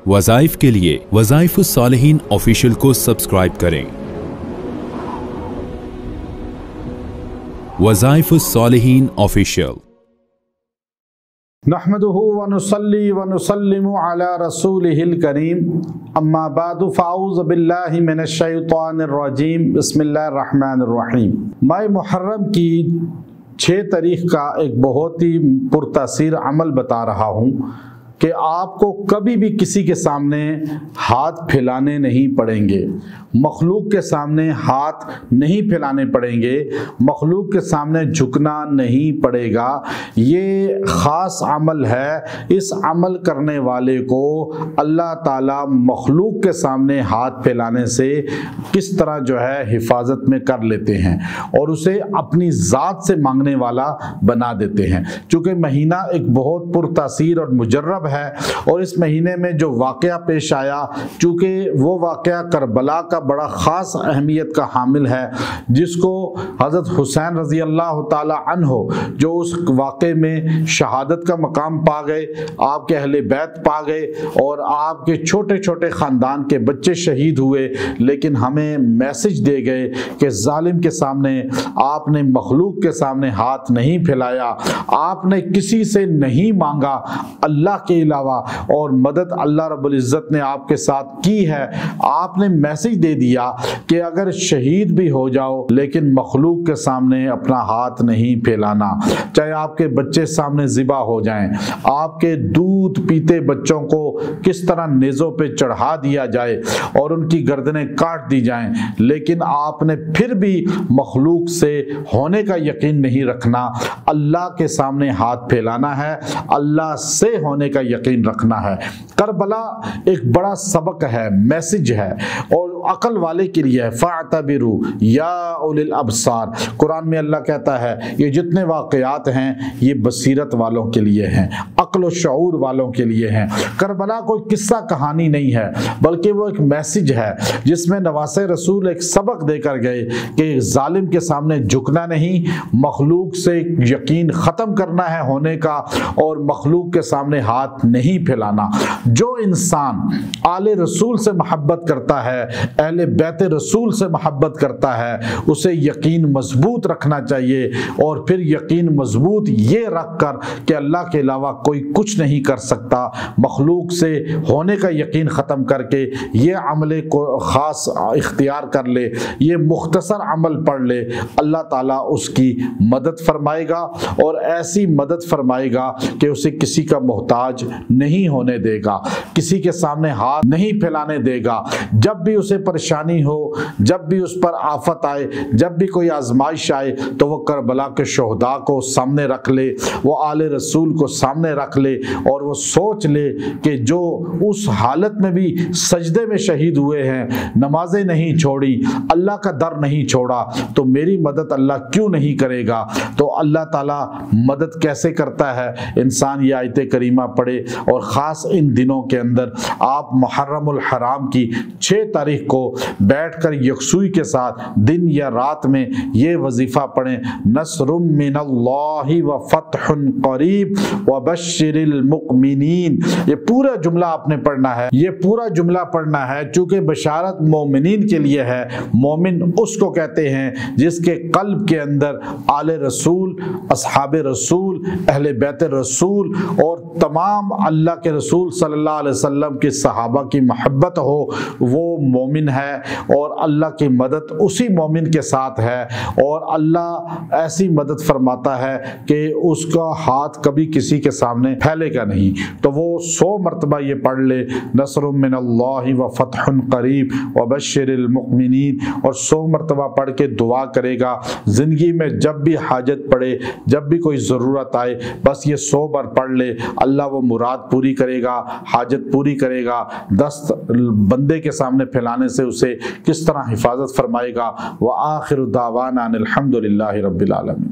وظائف کے لیے وظائف الصالحین آفیشیل کو سبسکرائب کریں۔ وظائف الصالحین آفیشیل۔ نحمده ونصلي ونسلم على رسوله الكريم اما بعد فاعوذ باللہ من الشیطان الرجیم بسم اللہ الرحمن الرحیم۔ ماہ محرم کی 6 تاریخ کا ایک بہت ہی پرتاثیر عمل بتا رہا ہوں کہ آپ کو کبھی بھی کسی کے سامنے ہاتھ پھیلانے نہیں پڑیں گے، مخلوق کے سامنے ہاتھ نہیں پھیلانے پڑیں گے، مخلوق کے سامنے جھکنا نہیں پڑے گا۔ یہ خاص عمل ہے۔ اس عمل کرنے والے کو اللہ تعالیٰ مخلوق کے سامنے ہاتھ پھیلانے سے کس طرح جو ہے حفاظت میں کر لیتے ہیں اور اسے اپنی ذات سے مانگنے والا بنا دیتے ہیں۔ چونکہ مہینہ ایک بہت پرتاثیر اور مجرب ہے اور اس مہینے میں جو واقعہ پیش آیا، چونکہ وہ واقعہ کربلا کا بڑا خاص اہمیت کا حامل ہے، جس کو حضرت حسین رضی اللہ تعالی عنہ جو اس واقعے میں شہادت کا مقام پا گئے، آپ کے اہل بیت پا گئے اور آپ کے چھوٹے چھوٹے خاندان کے بچے شہید ہوئے، لیکن ہمیں میسج دے گئے کہ ظالم کے سامنے آپ نے مخلوق کے سامنے ہاتھ نہیں پھیلایا، آپ نے کسی سے نہیں مانگا اللہ کے علاوہ، اور مدد اللہ رب العزت نے آپ کے ساتھ کی ہے۔ آپ نے میسج دے دیا کہ اگر شہید بھی ہو جاؤ لیکن مخلوق کے سامنے اپنا ہاتھ نہیں پھیلانا، چاہے آپ کے بچے سامنے ذبح ہو جائیں، آپ کے دودھ پیتے بچوں کو کس طرح نیزوں پہ چڑھا دیا جائے اور ان کی گردنیں کاٹ دی جائیں، لیکن آپ نے پھر بھی مخلوق سے ہونے کا یقین نہیں رکھنا، اللہ کے سامنے ہاتھ پھیلانا ہے، اللہ سے ہونے کا یقین رکھنا ہے۔ کربلا ایک بڑا سبق ہے، میسج ہے اور عقل والے کے لیے ہے۔ فَاعْتَبِرُوا يَا أُولِي الْأَبْصَارِ، قرآن میں اللہ کہتا ہے یہ جتنے واقعات ہیں یہ بصیرت والوں کے لیے ہیں، عقل و شعور والوں کے لیے ہیں۔ کربلا کوئی قصہ کہانی نہیں ہے بلکہ وہ ایک میسج ہے جس میں نواسۂ رسول ایک سبق دے کر گئے کہ ظالم کے سامنے جھکنا نہیں، مخلوق سے یقین ختم کرنا ہے ہونے کا اور مخلوق کے سامنے ہاتھ نہیں پھیلانا۔ جو انسان آل رسول سے محبت کرتا ہے، اہل بیت رسول سے محبت کرتا ہے، اسے یقین مضبوط رکھنا چاہیے، اور پھر یقین مضبوط یہ رکھ کر کہ اللہ کے علاوہ کوئی کچھ نہیں کر سکتا، مخلوق سے ہونے کا یقین ختم کر کے یہ عمل کو خاص اختیار کر لے، یہ مختصر عمل پڑھ لے، اللہ تعالیٰ اس کی مدد فرمائے گا اور ایسی مدد فرمائے گا کہ اسے کسی کا محتاج نہیں ہونے دے گا، کسی کے سامنے ہاتھ نہیں پھیلانے دے گا۔ جب بھی اسے پریشانی ہو، جب بھی اس پر آفت آئے، جب بھی کوئی آزمائش آئے تو وہ کربلا کے شہداء کو سامنے رکھ لے، وہ آل رسول کو سامنے رکھ لے اور وہ سوچ لے کہ جو اس حالت میں بھی سجدے میں شہید ہوئے ہیں، نمازیں نہیں چھوڑی، اللہ کا در نہیں چھوڑا، تو میری مدد اللہ کیوں نہیں کرے گا؟ تو اللہ تعالیٰ مدد کیسے کرتا ہے؟ انسان یہ آیت کریمہ پڑھے، اور خاص ان دنوں کے اندر آپ محرم الحرام کی 6 تاریخ کو بیٹھ کر یکسوئی کے ساتھ دن یا رات میں یہ وظیفہ پڑھیں، نصر من اللہ وفتح قریب وبشر المؤمنین۔ یہ پورا جملہ آپ نے پڑھنا ہے، یہ پورا جملہ پڑھنا ہے، چونکہ بشارت مومنین کے لیے ہے۔ مومن اس کو کہتے ہیں جس کے قلب کے اندر آل رسول، اصحاب رسول، اہل بیت رسول اور تمام اللہ کے رسول صلی اللہ علیہ وسلم کے صحابہ کی محبت ہو، وہ مومن ہے، اور اللہ کی مدد اسی مومن کے ساتھ ہے، اور اللہ ایسی مدد فرماتا ہے کہ اس کا ہاتھ کبھی کسی کے سامنے پھیلے گا نہیں۔ تو وہ 100 مرتبہ یہ پڑھ لے، نصر من اللہ وفتح قریب وبشر المؤمنین، اور 100 مرتبہ پڑھ کے دعا کرے گا۔ زندگی میں جب بھی حاجت پڑے، جب بھی کوئی ضرورت آئے، بس یہ 100 بار پڑھ لے، اللہ وہ مراد پوری کرے گا، حاجت پوری کرے گا، دست بندے کے سامنے پھیلانے سے اسے کس طرح حفاظت فرمائے گا۔ وآخر دعوانا ان الحمد للہ رب العالمین۔